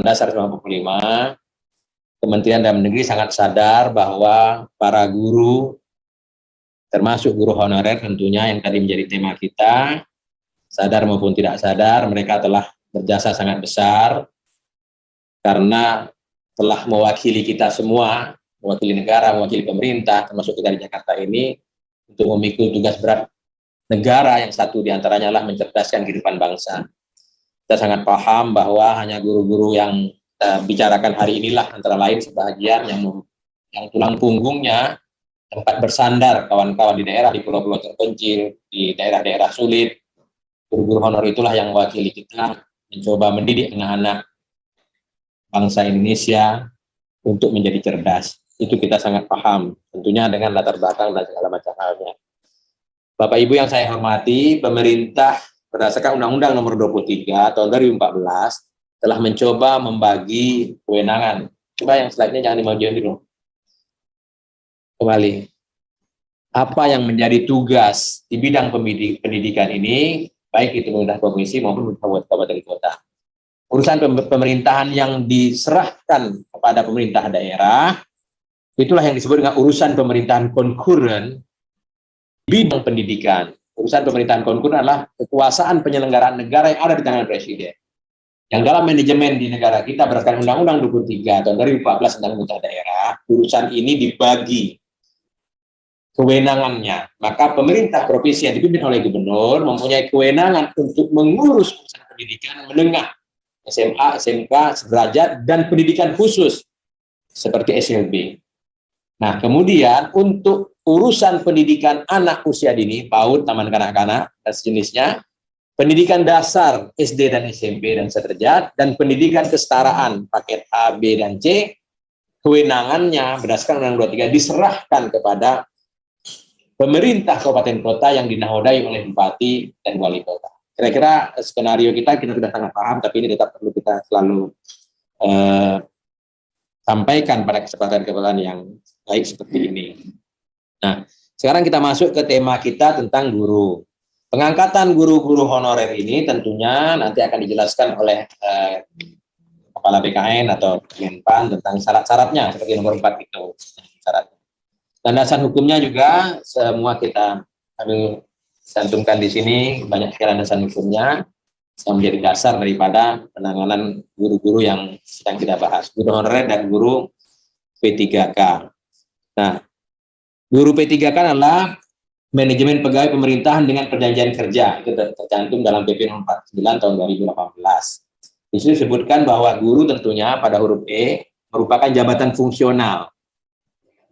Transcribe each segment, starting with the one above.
Undang-Undang Dasar 1945, Kementerian Dalam Negeri sangat sadar bahwa para guru, termasuk guru honorer tentunya yang tadi menjadi tema kita, sadar maupun tidak sadar, mereka telah berjasa sangat besar karena telah mewakili kita semua, mewakili negara, mewakili pemerintah, termasuk kita di Jakarta ini, untuk memikul tugas berat negara yang satu diantaranya adalah mencerdaskan kehidupan bangsa. Kita sangat paham bahwa hanya guru-guru yang bicarakan hari inilah antara lain sebagian yang tulang punggungnya tempat bersandar kawan-kawan di daerah, di pulau-pulau terpencil, di daerah-daerah sulit. Guru-guru honor itulah yang mewakili kita mencoba mendidik anak-anak bangsa Indonesia untuk menjadi cerdas. Itu kita sangat paham, tentunya dengan latar belakang dan segala macam halnya. Bapak Ibu yang saya hormati, pemerintah berdasarkan Undang-Undang Nomor 23 tahun 2014 telah mencoba membagi kewenangan. Coba yang slide-nya jangan dimajuin dulu. Kembali. Apa yang menjadi tugas di bidang pendidikan ini, baik itu pemerintah provinsi maupun kabupaten kota. Urusan pemerintahan yang diserahkan kepada pemerintah daerah, itulah yang disebut dengan urusan pemerintahan konkuren bidang pendidikan. Urusan pemerintahan konkuren adalah kekuasaan penyelenggaraan negara yang ada di tangan presiden. Yang dalam manajemen di negara kita berdasarkan Undang-Undang 23 tahun 2014 tentang pemerintah daerah, urusan ini dibagi kewenangannya. Maka pemerintah provinsi yang dipimpin oleh gubernur mempunyai kewenangan untuk mengurus urusan pendidikan menengah, SMA, SMK, sederajat, dan pendidikan khusus seperti SLB. Nah, kemudian untuk urusan pendidikan anak usia dini, PAUD, taman kanak-kanak, dan sejenisnya, pendidikan dasar SD dan SMP dan sederajat, dan pendidikan kesetaraan paket A, B, dan C, kewenangannya berdasarkan Undang-Undang 23 diserahkan kepada pemerintah kabupaten kota yang dinakodai oleh bupati dan wali kota. Kira-kira skenario kita sudah sangat paham, tapi ini tetap perlu kita selalu sampaikan pada kesempatan-kesempatan yang baik seperti ini. Nah, sekarang kita masuk ke tema kita tentang guru. Pengangkatan guru-guru honorer ini tentunya nanti akan dijelaskan oleh Kepala BKN atau Menpan tentang syarat-syaratnya, seperti nomor 4 itu. Syaratnya. Landasan hukumnya juga semua kita ambil cantumkan di sini, banyak sekali landasan hukumnya yang menjadi dasar daripada penanganan guru-guru yang sedang kita bahas, guru honorer dan guru P3K. Nah, guru P3K adalah manajemen pegawai pemerintahan dengan perjanjian kerja, itu tercantum dalam PP No. 49 tahun 2018. Di sini disebutkan bahwa guru tentunya pada huruf E merupakan jabatan fungsional.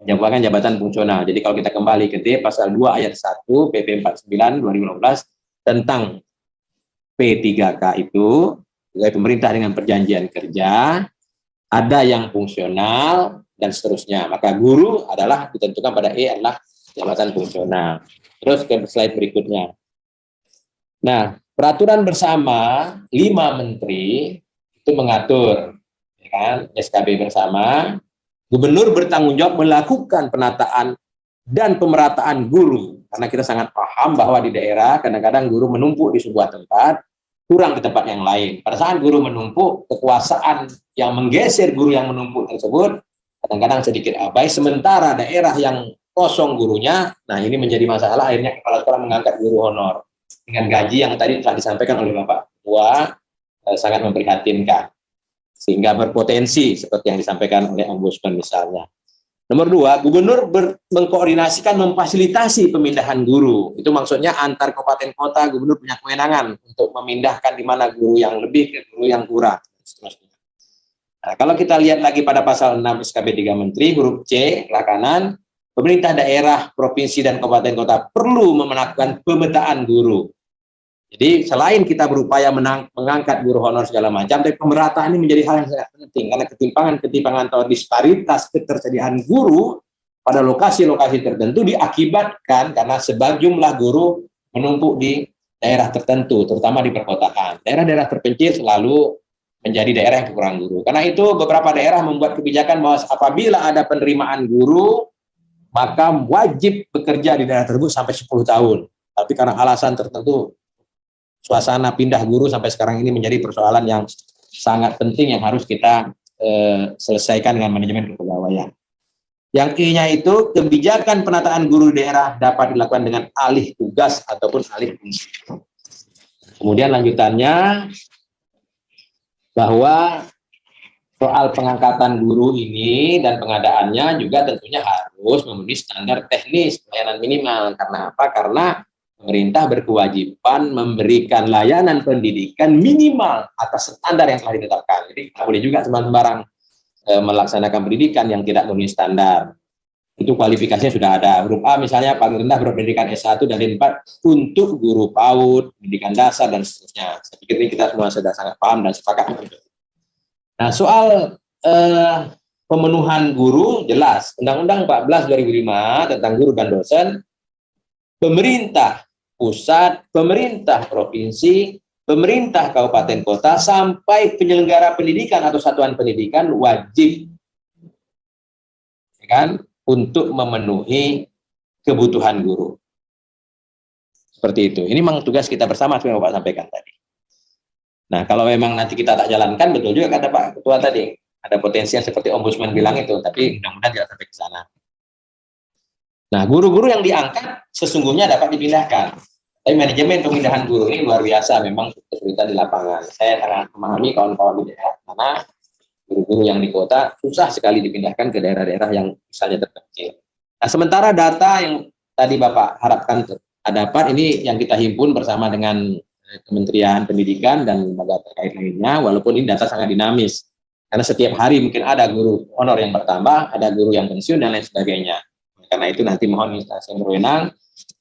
Merupakan jabatan fungsional. Jadi kalau kita kembali ke D pasal 2 ayat 1 PP 49 2015 tentang P3K itu, pegawai pemerintah dengan perjanjian kerja, ada yang fungsional dan seterusnya. Maka guru adalah ditentukan pada E adalah jabatan fungsional. Terus ke slide berikutnya. Nah, peraturan bersama 5 menteri itu mengatur, ya kan, SKB bersama. Gubernur bertanggung jawab melakukan penataan dan pemerataan guru. Karena kita sangat paham bahwa di daerah kadang-kadang guru menumpuk di sebuah tempat, kurang di tempat yang lain. Pada saat guru menumpuk, kekuasaan yang menggeser guru yang menumpuk tersebut kadang-kadang sedikit abai, sementara daerah yang kosong gurunya, nah ini menjadi masalah, akhirnya kepala sekolah mengangkat guru honor dengan gaji yang tadi telah disampaikan oleh Bapak Ketua, sangat memprihatinkan. Sehingga berpotensi seperti yang disampaikan oleh Ombudsman misalnya. Nomor 2, gubernur mengkoordinasikan, memfasilitasi pemindahan guru. Itu maksudnya antar kabupaten kota, gubernur punya kewenangan untuk memindahkan di mana guru yang lebih ke guru yang kurang. Nah, kalau kita lihat lagi pada pasal 6 SKB 3 Menteri, huruf C, sebelah kanan, pemerintah daerah, provinsi, dan kabupaten kota perlu melakukan pemetaan guru. Jadi selain kita berupaya mengangkat guru honor segala macam, tapi pemerataan ini menjadi hal yang sangat penting karena ketimpangan atau disparitas ketersediaan guru pada lokasi-lokasi tertentu diakibatkan karena jumlah guru menumpuk di daerah tertentu, terutama di perkotaan. Daerah-daerah terpencil selalu menjadi daerah yang kekurangan guru. Karena itu beberapa daerah membuat kebijakan bahwa apabila ada penerimaan guru, maka wajib bekerja di daerah tersebut sampai 10 tahun. Tapi karena alasan tertentu, suasana pindah guru sampai sekarang ini menjadi persoalan yang sangat penting yang harus kita selesaikan dengan manajemen kepegawaian. Yang I-nya itu kebijakan penataan guru daerah dapat dilakukan dengan alih tugas ataupun alih fungsi. Kemudian lanjutannya bahwa soal pengangkatan guru ini dan pengadaannya juga tentunya harus memenuhi standar teknis pelayanan minimal. Karena apa? Karena pemerintah berkewajiban memberikan layanan pendidikan minimal atas standar yang telah ditetapkan. Jadi tidak boleh juga sembarang melaksanakan pendidikan yang tidak memenuhi standar. Itu kualifikasinya sudah ada. Huruf A misalnya paling rendah berpendidikan S1 dan D4 untuk guru PAUD, pendidikan dasar dan seterusnya. Saya pikir ini kita semua sudah sangat paham dan sepakat. Nah, soal pemenuhan guru jelas. Undang-Undang 14 2005 tentang guru dan dosen, pemerintah pusat, pemerintah provinsi, pemerintah kabupaten kota sampai penyelenggara pendidikan atau satuan pendidikan wajib kan untuk memenuhi kebutuhan guru. Seperti itu. Ini memang tugas kita bersama seperti yang Bapak sampaikan tadi. Nah, kalau memang nanti kita tak jalankan, betul juga kata Pak Ketua tadi, ada potensi yang seperti Ombudsman bilang itu, tapi mudah-mudahan tidak sampai ke sana. Nah, guru-guru yang diangkat sesungguhnya dapat dipindahkan. Tapi manajemen pemindahan guru ini luar biasa, memang kesulitan di lapangan. Saya sangat memahami kawan-kawan di daerah, karena guru-guru yang di kota susah sekali dipindahkan ke daerah-daerah yang misalnya terpencil. Nah, sementara data yang tadi Bapak harapkan dapat, ini yang kita himpun bersama dengan Kementerian Pendidikan dan lembaga terkait lainnya, walaupun ini data sangat dinamis. Karena setiap hari mungkin ada guru honor yang bertambah, ada guru yang pensiun, dan lain sebagainya. Karena itu nanti mohon instansi yang berwenang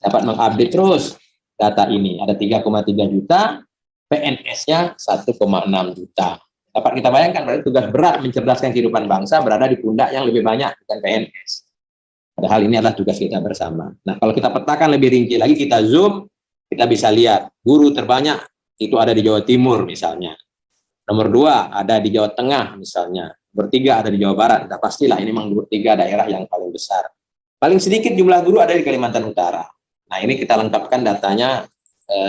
dapat mengupdate terus data ini. Ada 3,3 juta, PNS-nya 1,6 juta. Dapat kita bayangkan, berarti tugas berat mencerdaskan kehidupan bangsa berada di pundak yang lebih banyak, bukan PNS. Padahal ini adalah tugas kita bersama. Nah, kalau kita petakan lebih rinci lagi, kita zoom, kita bisa lihat guru terbanyak itu ada di Jawa Timur misalnya. Nomor 2 ada di Jawa Tengah misalnya. Nomor 3 ada di Jawa Barat. Nah, pastilah ini memang 3 daerah yang paling besar. Paling sedikit jumlah guru ada di Kalimantan Utara. Nah, ini kita lengkapkan datanya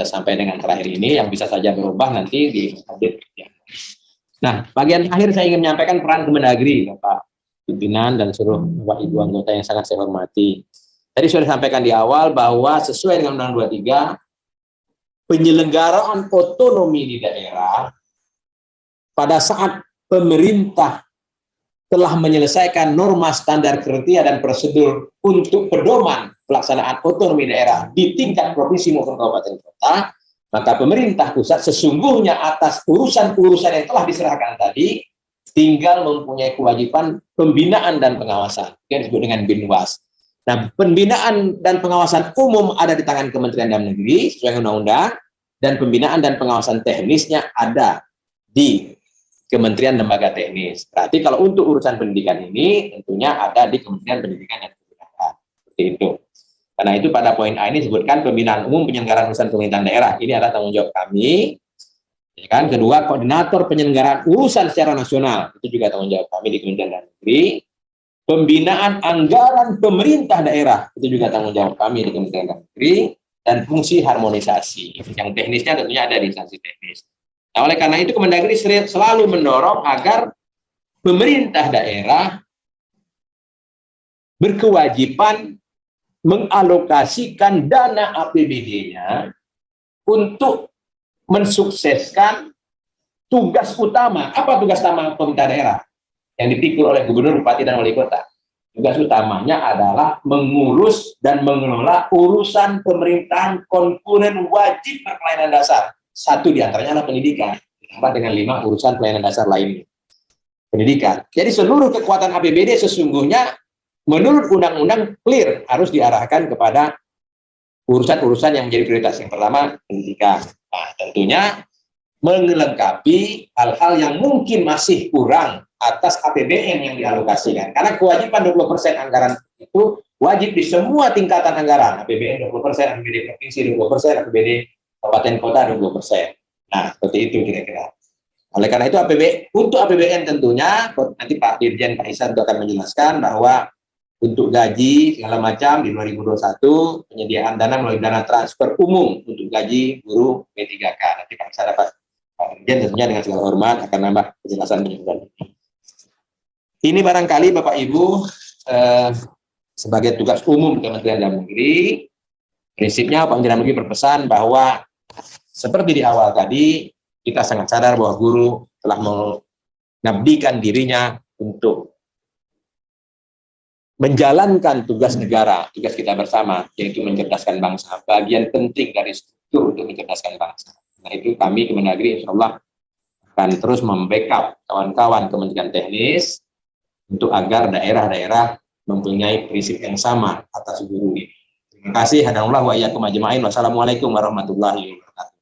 sampai dengan terakhir ini, yang bisa saja berubah nanti di update. Nah, bagian akhir saya ingin menyampaikan peran Kemendagri, Bapak pimpinan dan seluruh Bapak Ibu anggota yang sangat saya hormati. Tadi sudah disampaikan di awal bahwa sesuai dengan Undang-Undang 23, penyelenggaraan otonomi di daerah pada saat pemerintah telah menyelesaikan norma standar kriteria dan prosedur untuk pedoman pelaksanaan otonomi daerah di tingkat provinsi maupun kabupaten kota, maka pemerintah pusat sesungguhnya atas urusan-urusan yang telah diserahkan tadi tinggal mempunyai kewajiban pembinaan dan pengawasan yang disebut dengan Binwas. Nah, pembinaan dan pengawasan umum ada di tangan Kementerian Dalam Negeri sesuai undang-undang, dan pembinaan dan pengawasan teknisnya ada di Kementerian Lembaga Teknis. Berarti kalau untuk urusan pendidikan ini tentunya ada di Kementerian Pendidikan dan Kebudayaan. Seperti itu. Karena itu pada poin A ini disebutkan pembinaan umum penyelenggaraan urusan pemerintahan daerah. Ini adalah tanggung jawab kami. Ya kan? Kedua, koordinator penyelenggaraan urusan secara nasional. Itu juga tanggung jawab kami di Kementerian Dalam Negeri. Pembinaan anggaran pemerintah daerah. Itu juga tanggung jawab kami di Kementerian Dalam Negeri. Dan fungsi harmonisasi. Yang teknisnya tentunya ada di instansi teknis. Nah, oleh karena itu Kemendagri selalu mendorong agar pemerintah daerah berkewajiban mengalokasikan dana APBD-nya untuk mensukseskan tugas utama. Apa tugas utama pemerintah daerah yang dipikul oleh gubernur, bupati, dan wali kota? Tugas utamanya adalah mengurus dan mengelola urusan pemerintahan konkuren wajib berpelayanan dasar. 1 diantaranya adalah pendidikan, ditambah dengan 5 urusan pelayanan dasar lainnya. Pendidikan. Jadi seluruh kekuatan APBD sesungguhnya menurut undang-undang clear harus diarahkan kepada urusan-urusan yang menjadi prioritas. Yang pertama, pendidikan. Nah, tentunya melengkapi hal-hal yang mungkin masih kurang atas APBN yang dialokasikan. Karena kewajiban 20% anggaran itu wajib di semua tingkatan anggaran. APBN 20%, APBD provinsi 20%, APBD kabupaten kota 20%. Nah, seperti itu kira-kira. Oleh karena itu untuk APBN tentunya nanti Pak Dirjen Pak Ihsan akan menjelaskan bahwa untuk gaji segala macam di 2021 penyediaan dana melalui dana transfer umum untuk gaji guru P3K. Nanti Pak Ihsan dapat Kemudian tentunya dengan segala hormat akan nambah penjelasan penjelasan ini. Ini barangkali Bapak Ibu sebagai tugas umum Kementerian Dalam Negeri, prinsipnya Pak Menteri Dalam Negeri berpesan bahwa seperti di awal tadi, kita sangat sadar bahwa guru telah mengabdikan dirinya untuk menjalankan tugas negara, tugas kita bersama, yaitu mencerdaskan bangsa. Bagian penting dari struktur untuk mencerdaskan bangsa. Nah itu kami Kemendagri insya Allah akan terus membackup kawan-kawan Kementerian Teknis untuk agar daerah-daerah mempunyai prinsip yang sama atas guru ini. Terima kasih. Hadanallah wa iyyakum ajma'in. Wassalamualaikum warahmatullahi wabarakatuh.